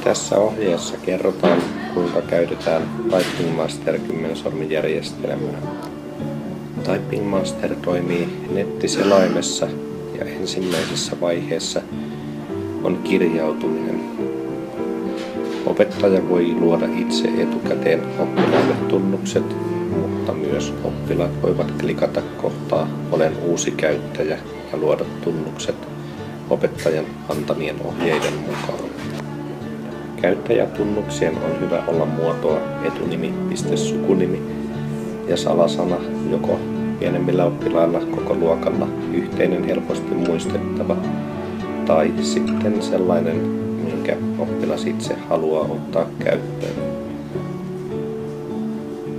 Tässä ohjeessa kerrotaan, kuinka käytetään Typing Master 10-sormijärjestelmää. Typing Master toimii nettiselaimessa ja ensimmäisessä vaiheessa on kirjautuminen. Opettaja voi luoda itse etukäteen oppilaille tunnukset, mutta myös oppilaat voivat klikata kohtaa "Olen uusi käyttäjä" ja luoda tunnukset opettajan antamien ohjeiden mukaan. Käyttäjätunnuksien on hyvä olla muotoa etunimi.sukunimi ja salasana, joko pienemmillä oppilailla koko luokalla yhteinen helposti muistettava tai sitten sellainen, minkä oppilas itse haluaa ottaa käyttöön.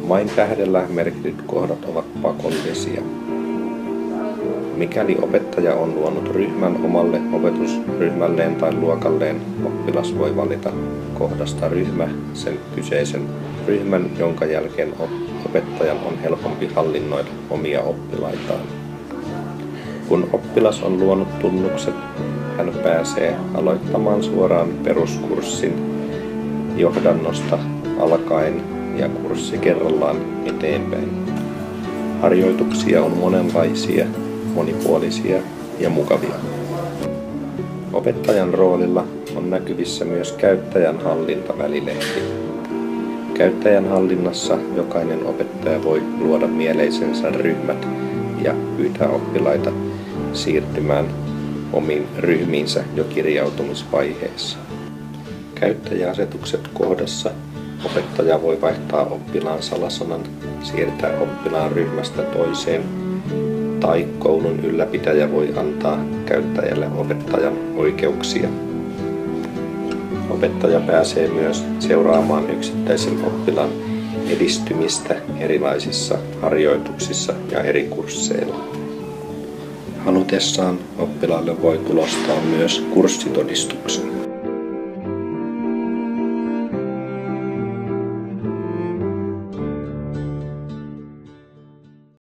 Vain tähdellä merkityt kohdat ovat pakollisia. Mikäli opettaja on luonut ryhmän omalle opetusryhmälleen tai luokalleen, oppilas voi valita kohdasta ryhmä sen kyseisen ryhmän, jonka jälkeen opettajan on helpompi hallinnoida omia oppilaitaan. Kun oppilas on luonut tunnukset, hän pääsee aloittamaan suoraan peruskurssin johdannosta alkaen ja kurssi kerrallaan eteenpäin. Harjoituksia on monenlaisia, monipuolisia ja mukavia. Opettajan roolilla on näkyvissä myös käyttäjän hallintavälilehti. Käyttäjän hallinnassa jokainen opettaja voi luoda mieleisensä ryhmät ja pyytää oppilaita siirtymään omiin ryhmiinsä jo kirjautumisvaiheessa. Käyttäjäasetukset kohdassa opettaja voi vaihtaa oppilaan salasanan, siirtää oppilaan ryhmästä toiseen tai koulun ylläpitäjä voi antaa käyttäjälle opettajan oikeuksia. Opettaja pääsee myös seuraamaan yksittäisen oppilaan edistymistä erilaisissa harjoituksissa ja eri kursseilla. Halutessaan oppilaalle voi tulostaa myös kurssitodistuksen.